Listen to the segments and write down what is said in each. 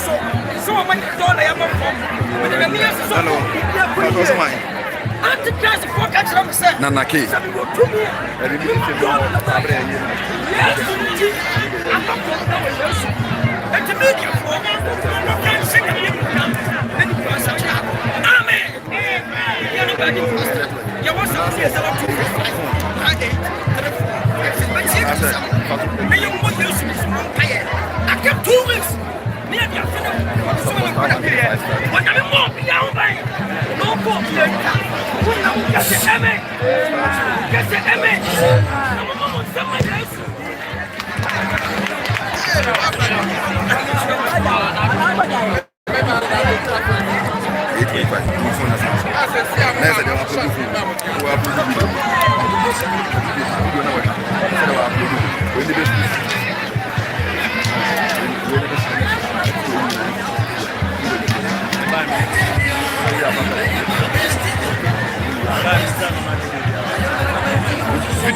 so much dollar I'm from. But the near so Anti-class for catch up said Nanaki. Yes, I'm not and to make you for Amen. You was I kept 2 weeks.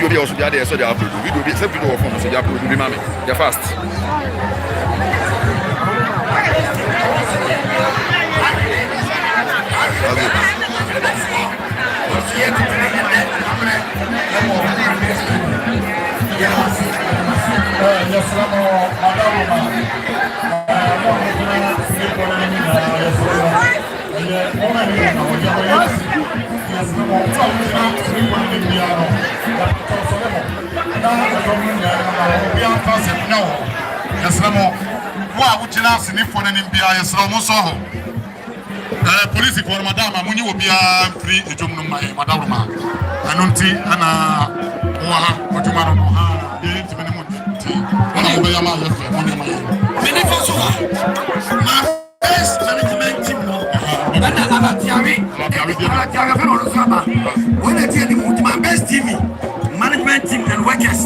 Video also there, so they upload video. Except video from so they upload. Remember, they're fast. Police for madam, Muni will be free a job, my madam. I don't see Anna what you want to do. Best TV, management team and workers.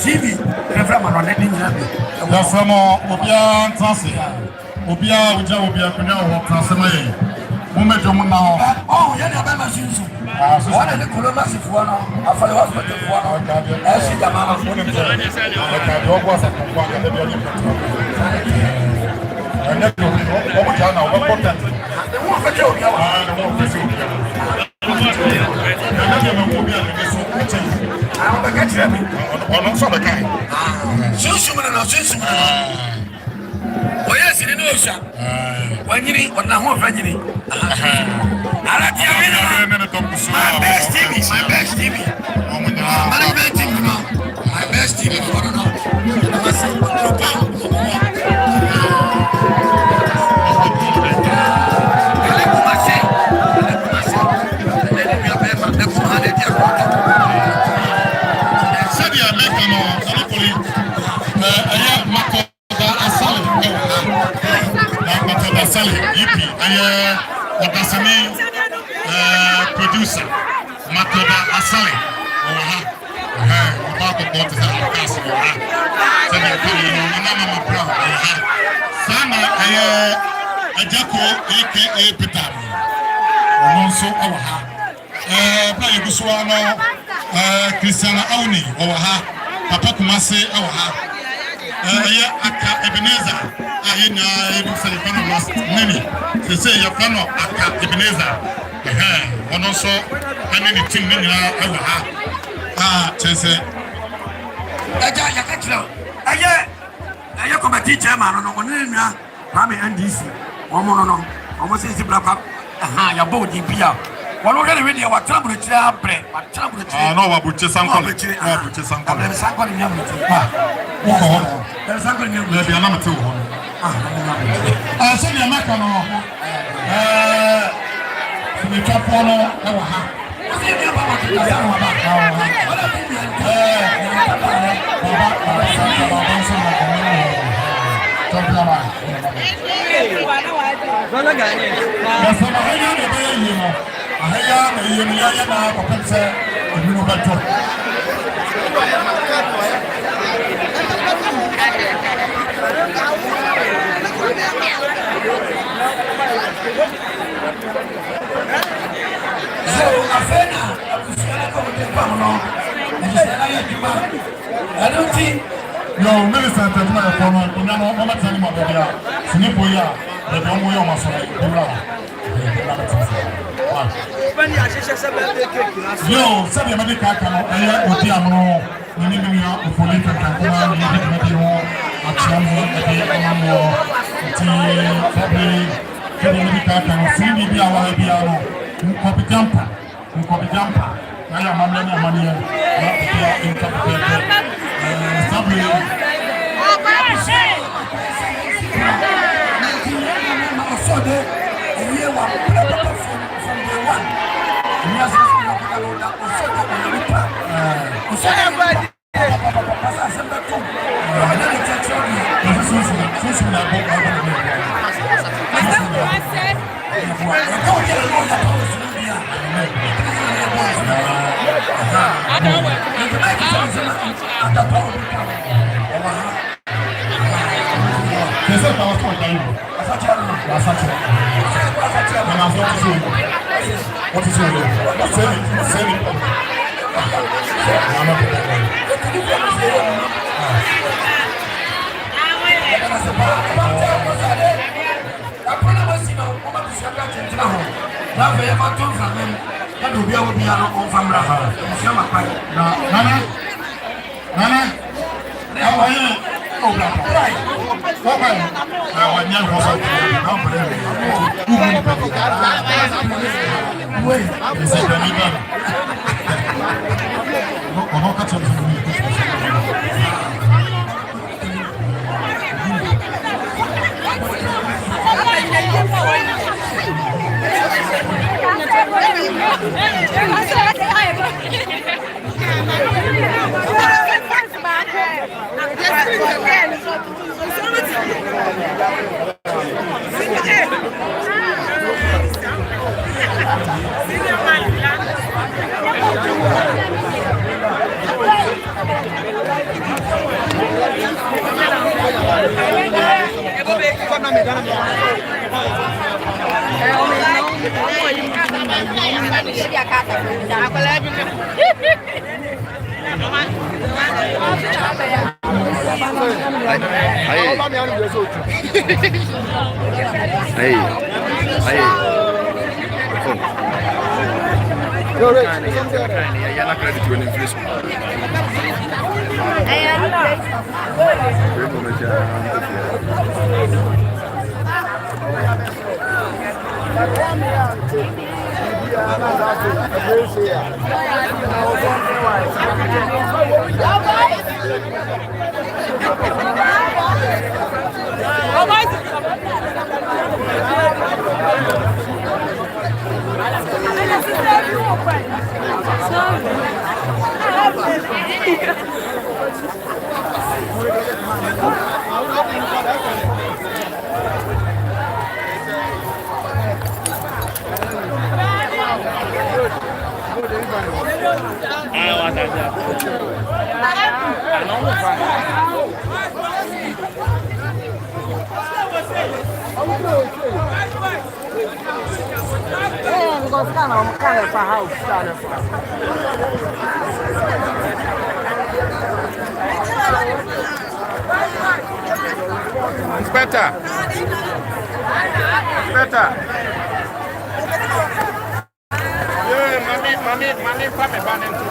TV, Obia Transi, Obia, which I will be a canal Transi. Oh, yeah, I'm a Susu. One of the Columbus one, I follow hospital one. I see the mama for the was at one of the and then yes, in the ocean. When you need what now, Virginie. My best TV, my best TV. My best TV. Producer Makoda Asali about the daughter Sana Ajako aka Peter also our play Buswano Christiana Auni our Papa Kumase our aka Ebenezer ahina ebu se yefano last nini se say yefano aka Ebenezer ono so ene ni team ni na ewa ha chese eja yakachira aye committee chairman no oni nua Kwame NDC omo no omo se blaka ya bo di bia wono gele we dia watambu chira abre watambu chira no wa buche sanko wa buche sanko le sanko ni nyamu ti le sanko ni nyamu le bia na mate wo so dia maka no ni chapo no e wa ha se dia ba wa ti ya wa ba wala ti Zona gani? Nasema haya ni baya yino. Haya na yino ya na kwa pesa ndio bato. Afena akusiana kwa mtempa mno. Najisema ya juma. Aluti Yo, minister tẹ̀tùmọ̀ ẹ̀kọ́ náà, ìnáwó ọmọ tí a ní mọ̀ bẹ̀rẹ̀ yà, sinipo yà, bẹ̀rẹ̀ ọmọ yà ọmọ sọ̀rọ̀ ìdúrà wà. Yo, sẹ́bi ẹ̀mẹ́dì kàkà náà, ẹ̀yẹ òdi àmúrò, nínú nínú òfòlì kankan kó máa ní ibi tẹ̀mẹ́dì wọn, àti ọmọ ẹ̀dí ọmọ wọn, ti sẹ́bi ẹ̀mẹ́dì kàkà náà, sí ní ibi àwọn ẹbí àná, nkọ̀bí jampa, náà yà máa ní àmàlẹ́ yẹn, Inspector. Yeah, mommy, family banning to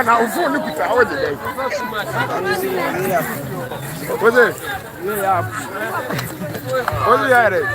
now, phone look at our day. What's it? What's the idea?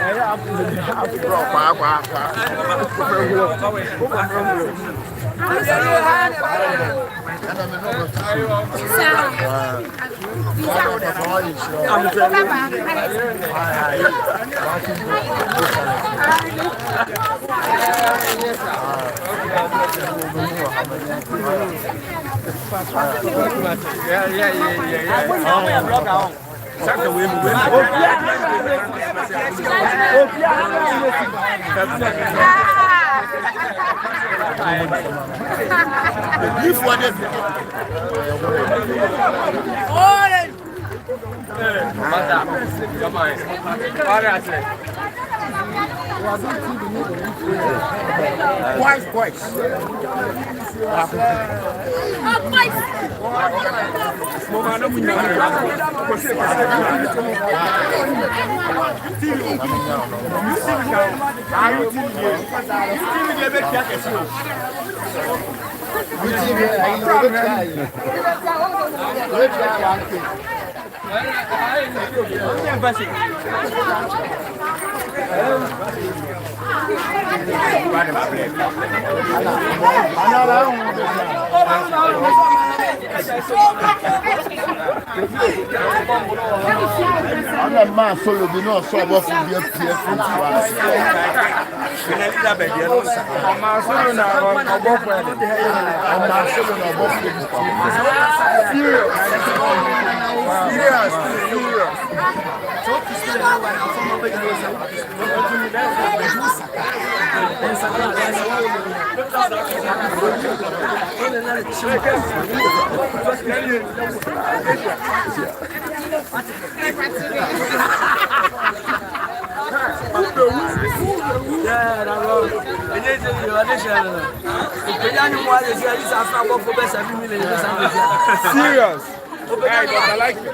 I'm not solo, you know, so about to be a peer from serious. I like it.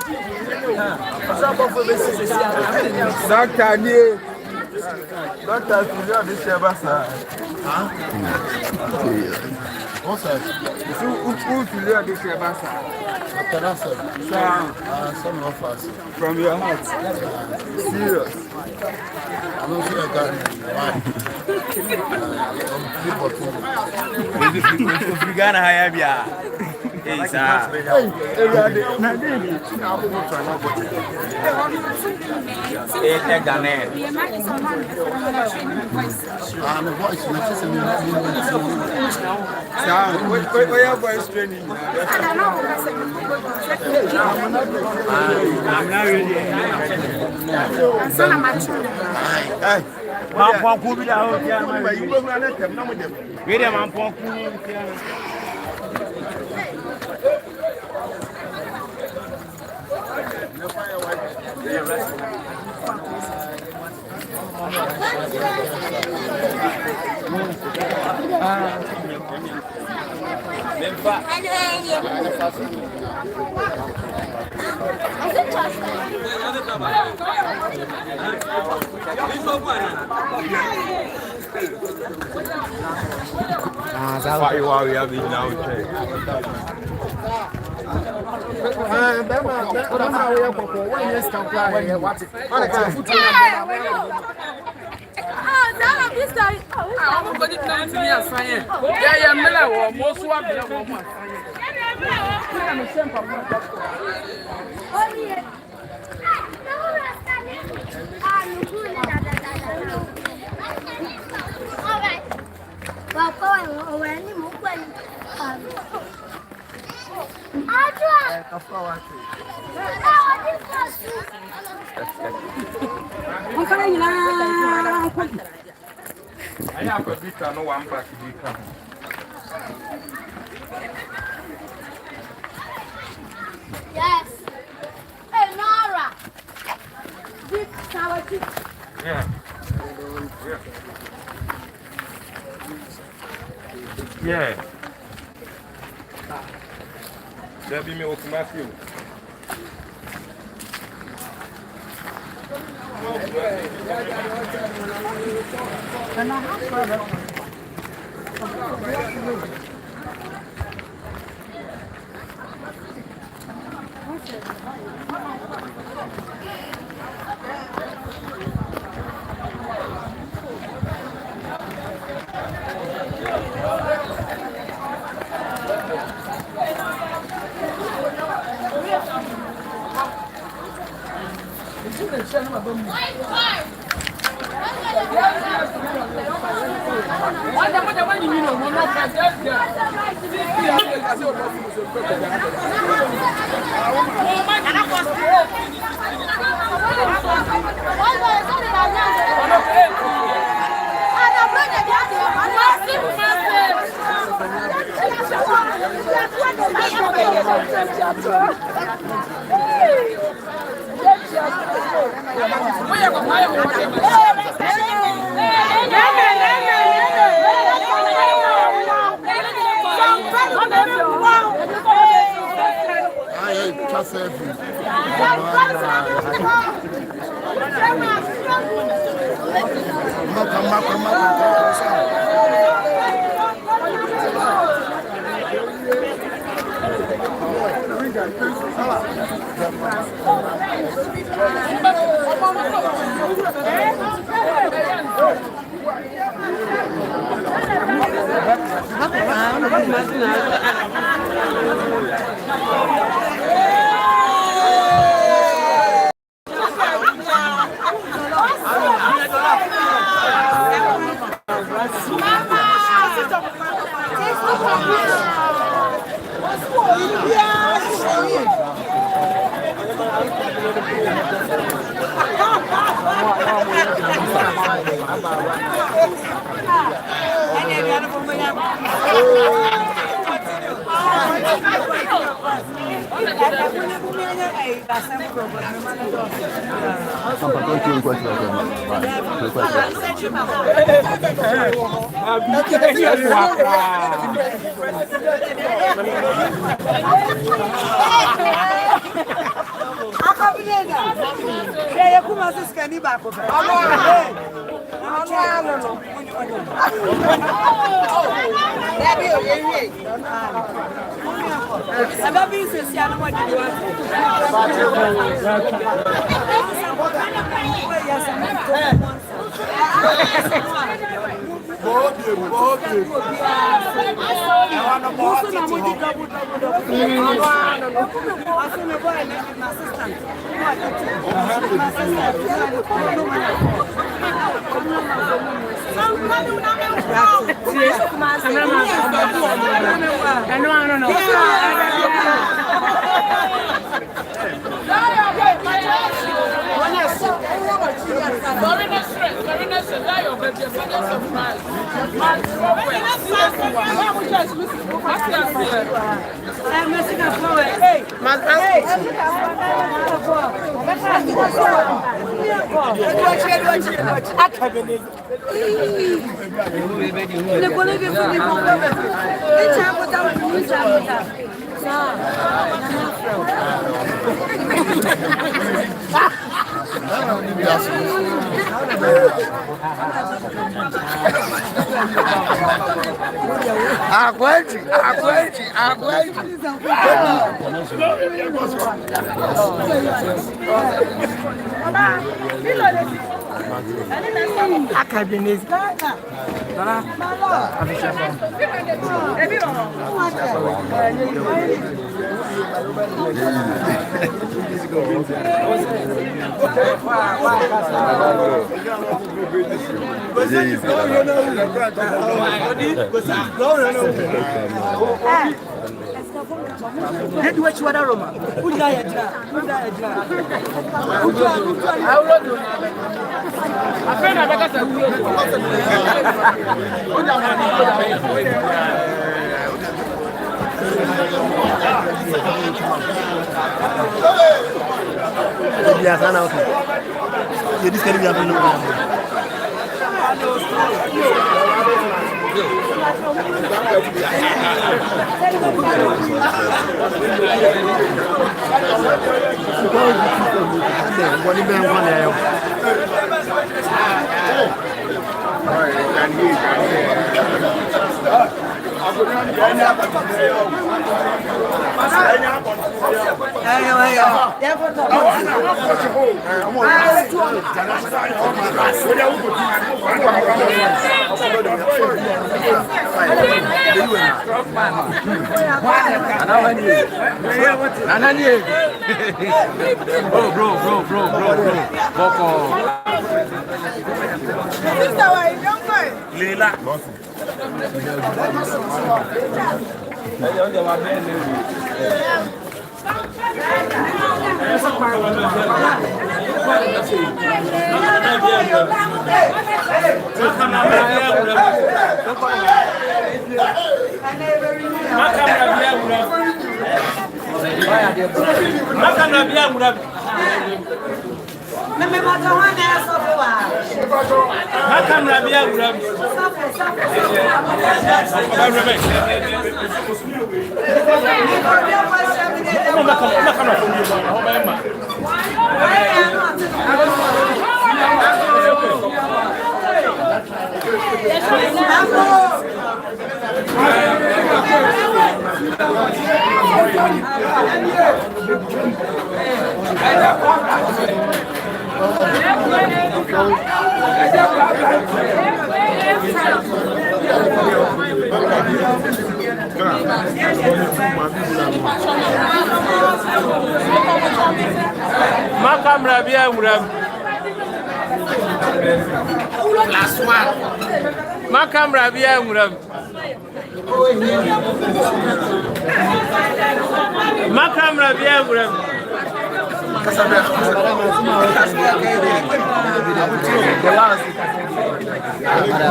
Doctor, this what's that? Some of us. From your heart. Serious. I don't feel like I have a bit no one back to be come. Yeah. Yeah. Yeah. There be me Okomfour. You this can be available.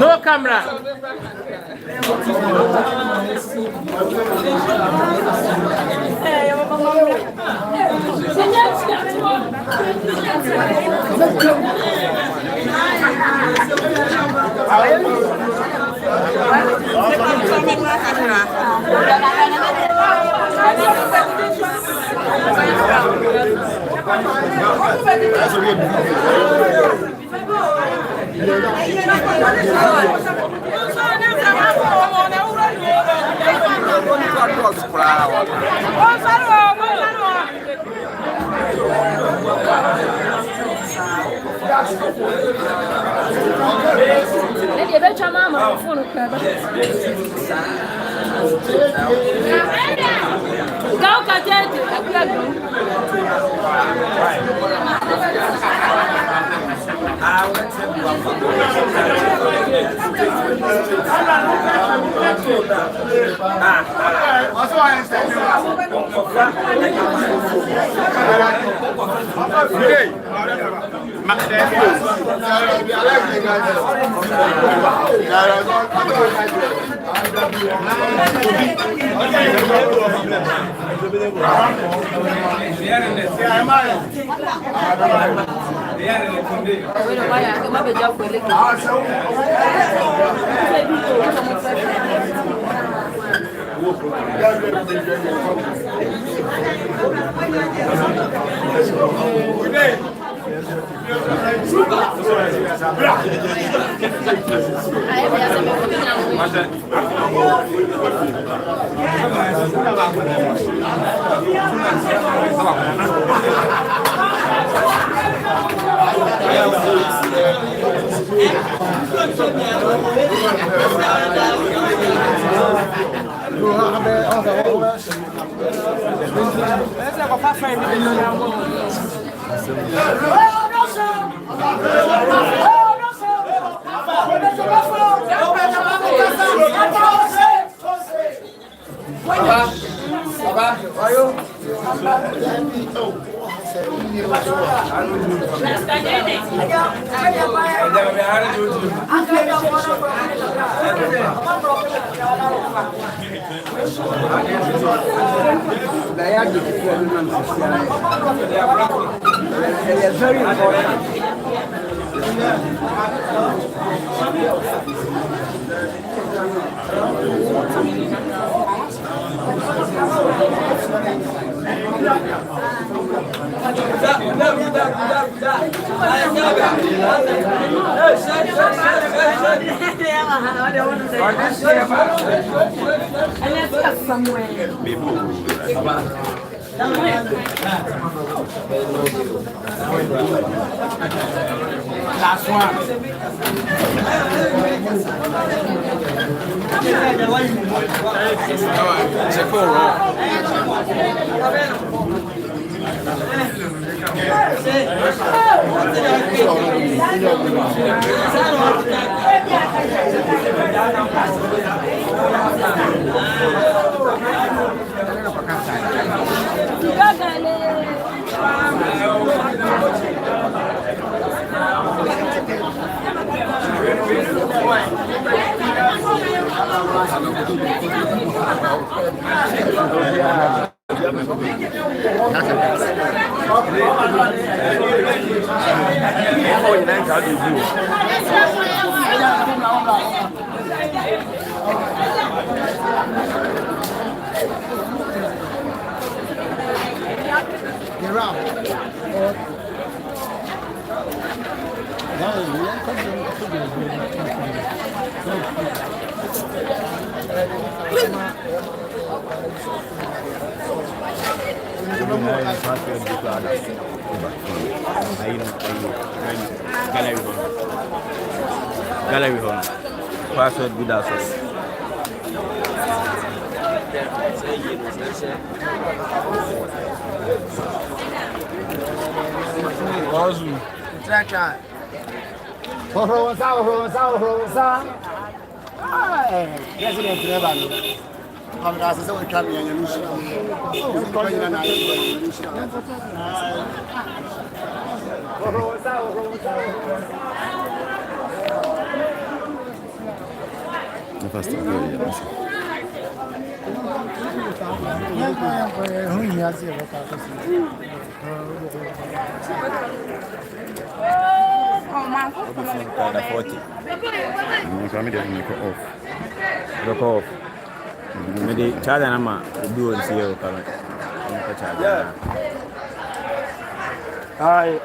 No camera. Very important. Last one. Gallery home. Password good as maybe charge and I'm do and see you. Aye.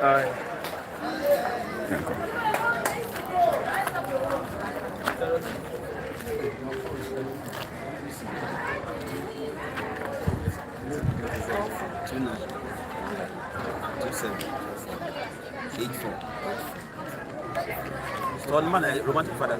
So man, romantic father.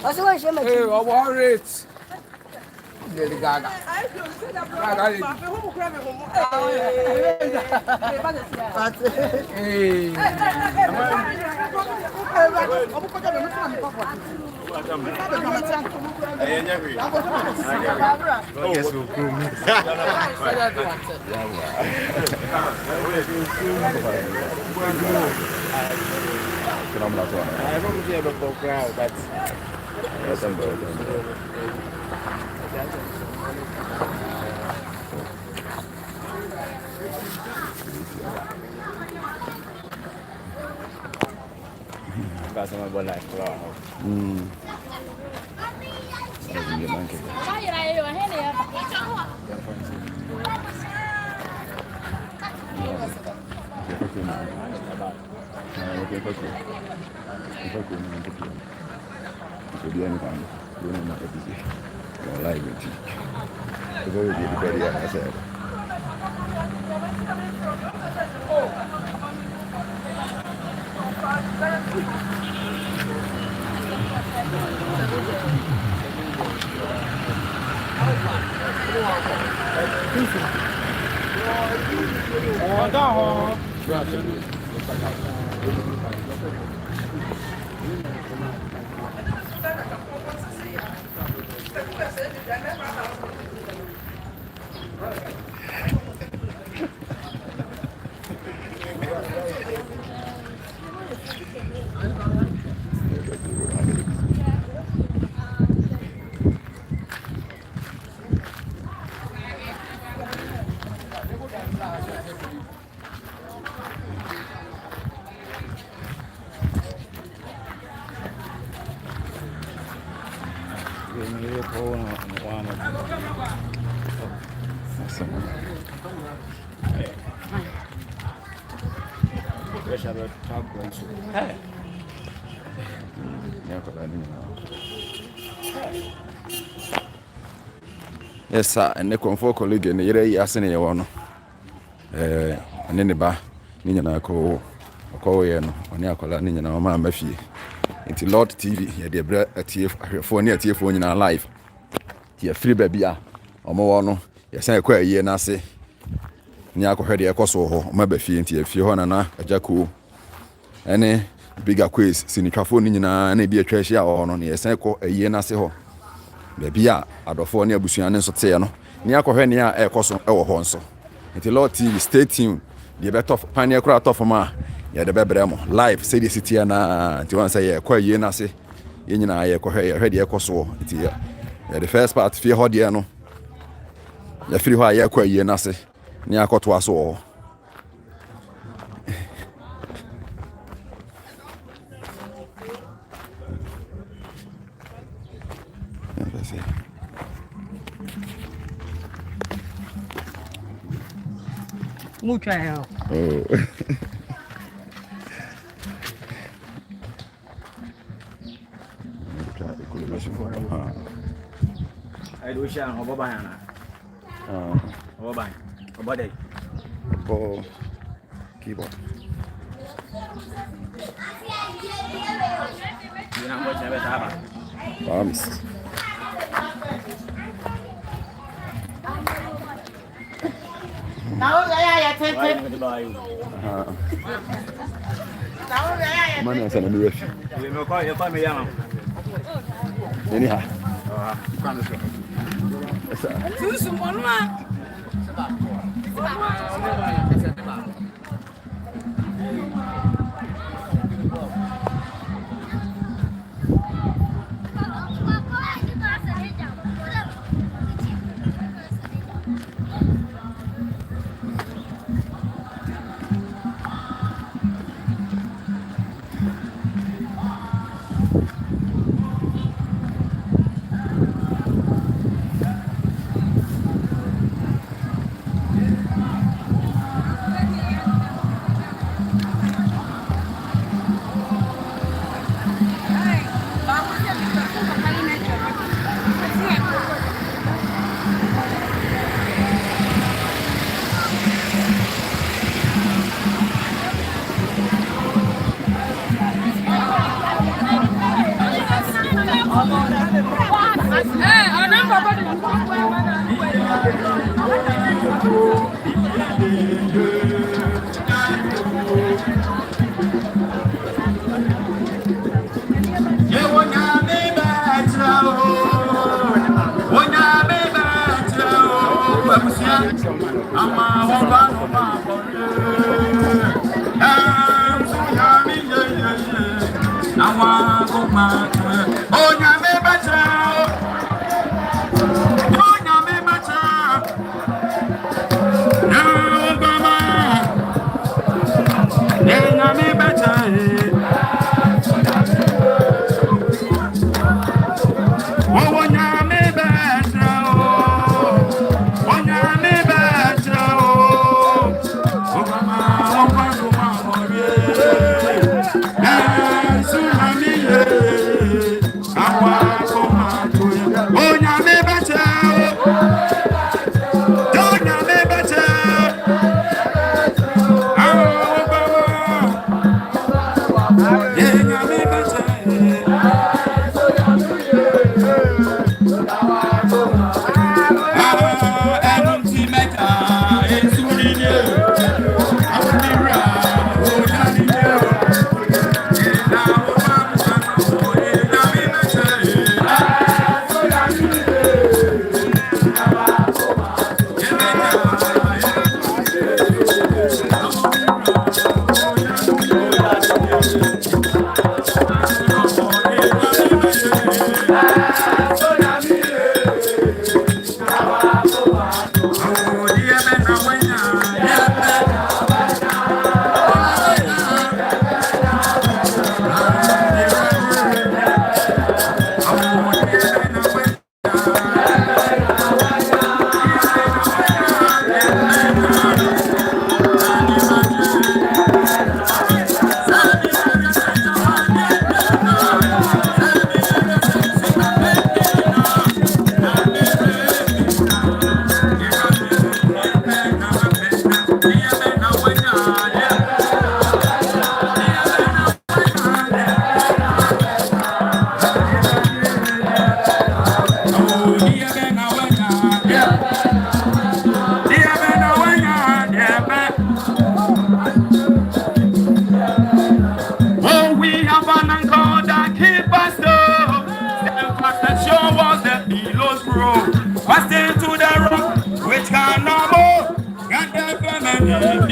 Hey, I want it. Lady Gaga. Sama bola keluar. Yes, sir, and Okomfour Colege and the year Asene Yawano. And then the bar, Nina Ko, Okoyen, Oniakola, Nina, Mafi. Into Laud TV, yeah, the bread at TF4 in our life. Here, free baby, or more, no, yes, I quite a year, Nasi. Niako heard the Ecoso, Mabefi, into a few a Jaco. Any bigger quiz, Sinicaphone in and be a treasure or on the Eseco, a year, Nasi. Baby, Adolfo near Busian Soteno, Niako Henia, a Coso, or Honso. Into Laud TV, stay tuned. The better pioneer crowd of Ma, yeah, the Bebremo, live, say the city and to answer a quite year, Nasi. In I ready a Coso, it's here. The first part, fear Hodiano. The free high quite year, Nasi. Niako to us all. Mucho. Oh. I do share over banana. Over by over day. Oh, keyboard. You know what never have. Promise. Now I take it. Money is an direction. We will call your family young. Anyhow. Oh,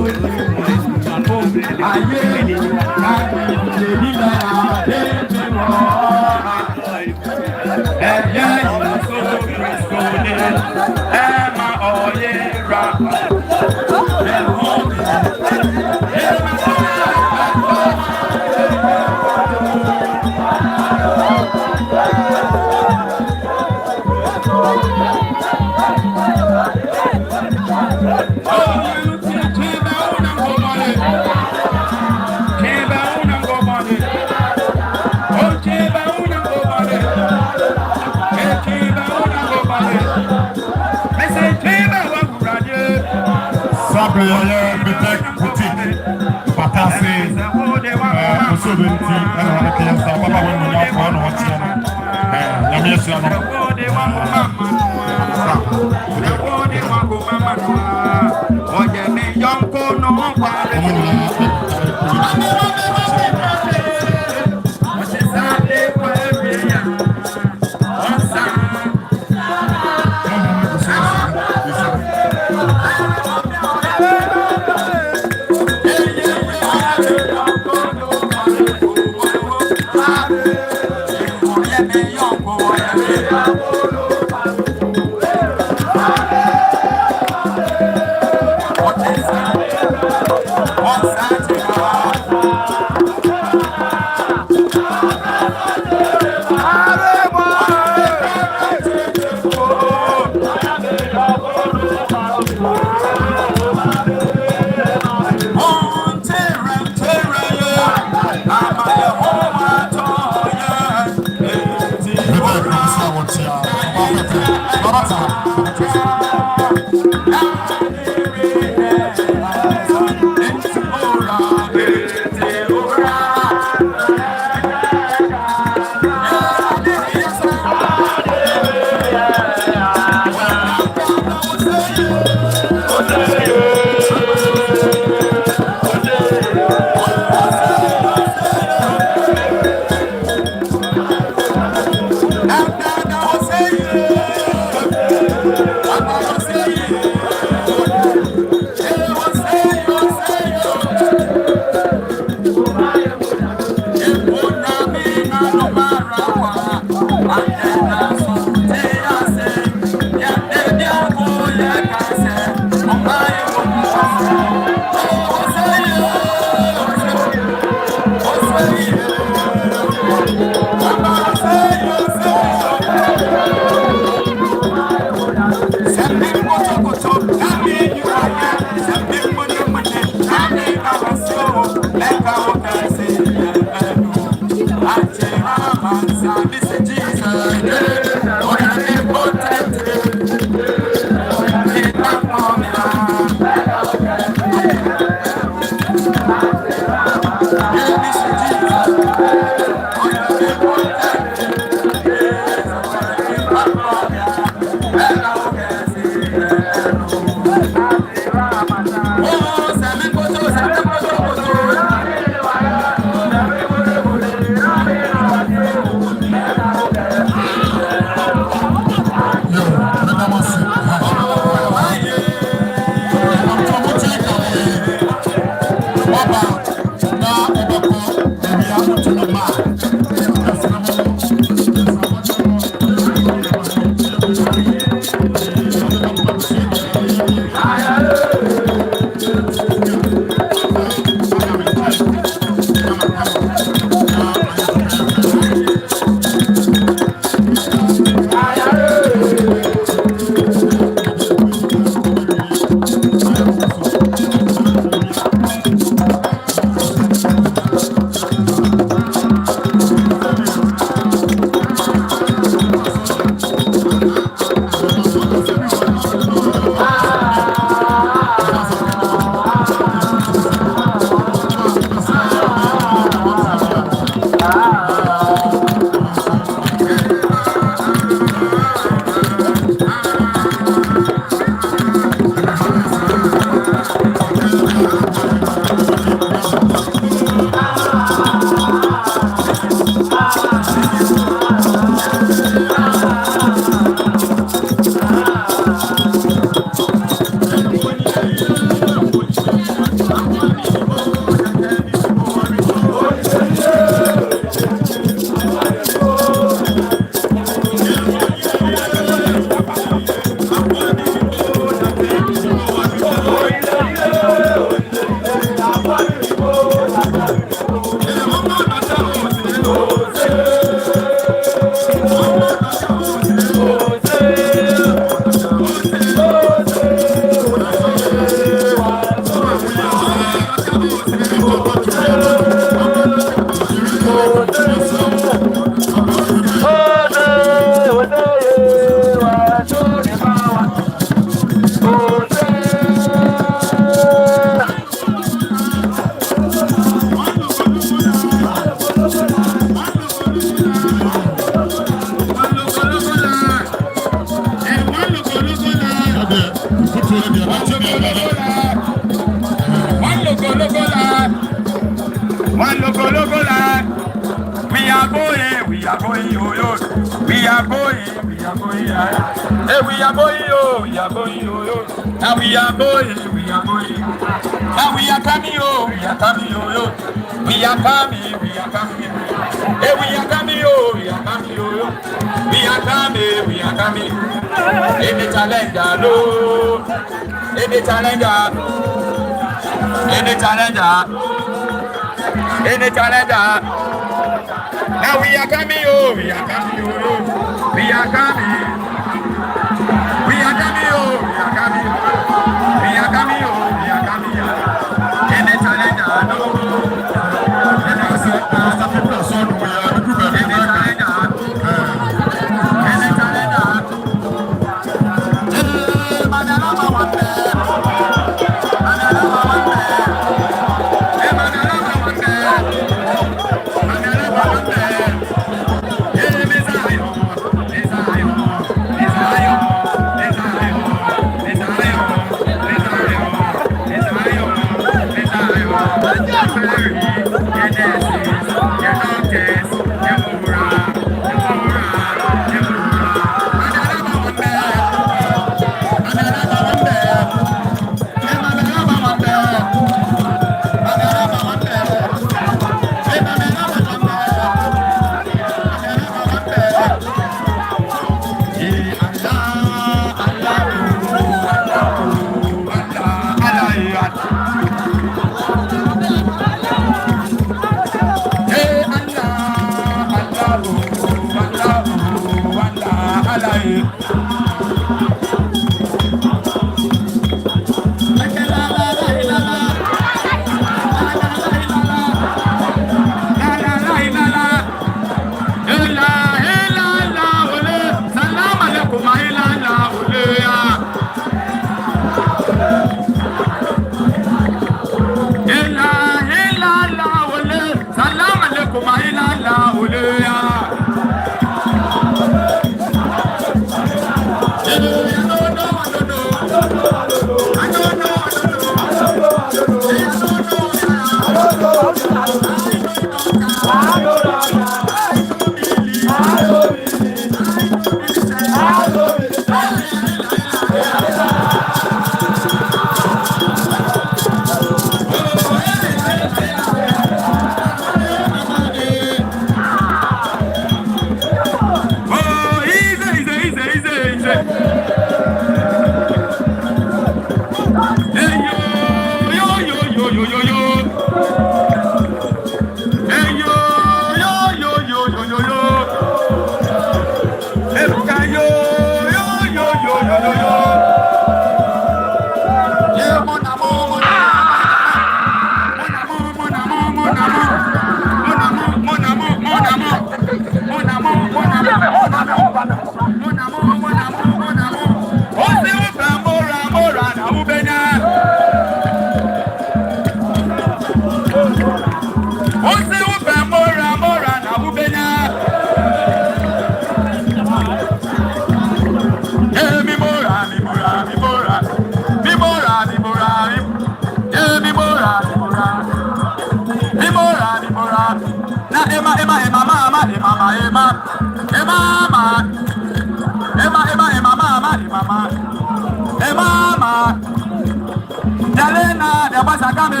Angelina, the boss are coming.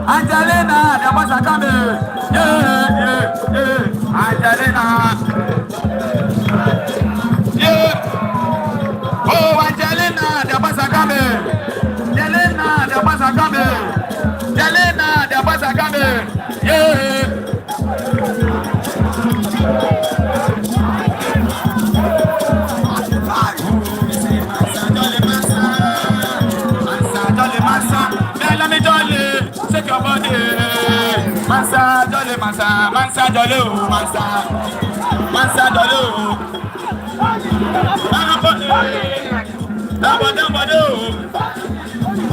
Angelina, the boss are coming. Yeah. Angelina. Yeah. Oh, Angelina, the boss are coming. Angelina, the boss are coming. Angelina, the boss are coming. Yeah. Shake your body, Mansa, jolly Mansa, Mansa, jolly, Mansa, Mansa, jolly,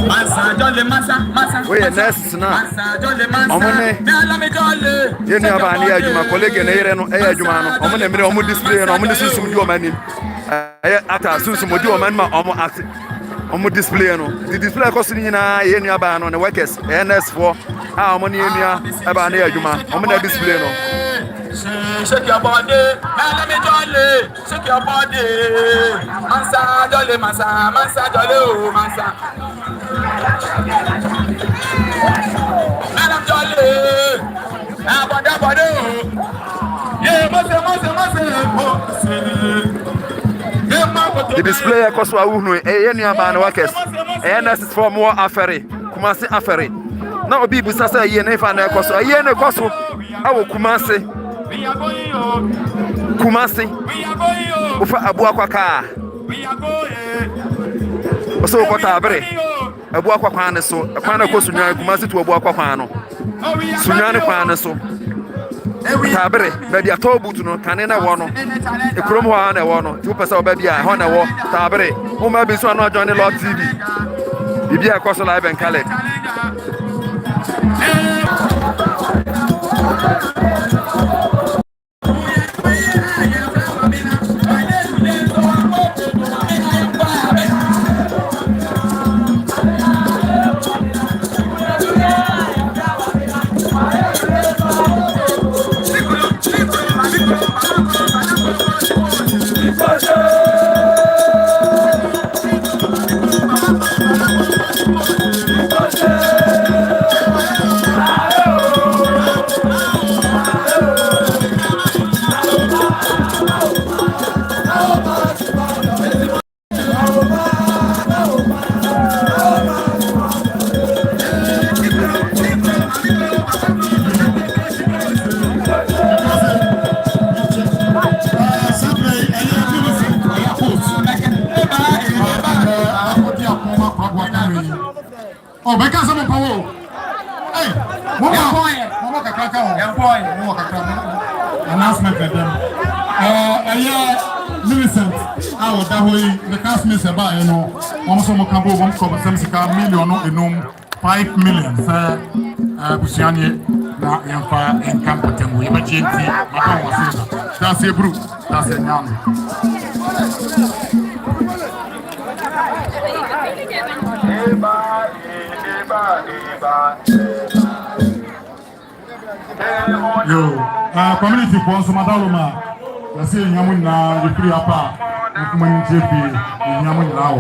Mansa, jolly, Mansa, Mansa. We are next now. Mansa, jolly, Mansa. You know about my colleague and Ayajumano. I'm going to display and I'm going to see some your money. After some of your man, I'm acting. Omo display no the display cost ni na ye nua ba no the workers NS4 how money ye nua e ba na adwuma omo na display no shake your body let me jolly shake your body mansa jolly mansa mansa jolly oh mansa madam jolly body yeah mose the display cost wa hu e nua ba na workers NS4 more afere Kumasi afere na obi busa say ye na fa na cost ye na cost awo Kumasi ufa abu akwaka oso ko Tabiri abu akwaka ne so kwa na ko sunya Kumasi to abu akwaka no sunya ne kwa ne so Tabiri baby atobutu no kane na wo no ekrom ho na wo no ti pesa oba bia ho na wo Tabiri o ma bi so na join Laud TV bibi akọ so live and colored Oh, make us some power. Hey, Mama announcement for them. Millicent, our Dahoy, the castmates about, you know, almost some Cambo, one for $7 million, 5 million, sir. Bushani, now Empire and Kwarteng, we imagine that's a brew, that's a young. Yo, community for some Madaloma. I say Yamuna, the free apa, Kuman JP, Yamun Lao,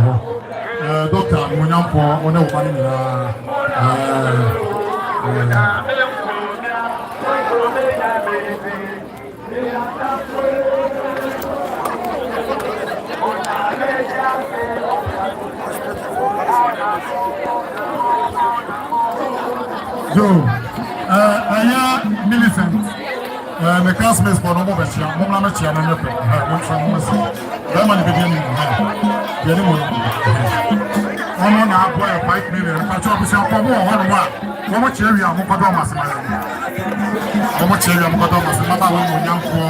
Doctor Munampo, on the one. Yo, Millicent, the classmates for no more, Mama Chian and Yope, that money beginning. One hour, 5 million, I talk with your for more, 1 1. How much area of Mokodomas? How much area of Mokodomas? Mama, young for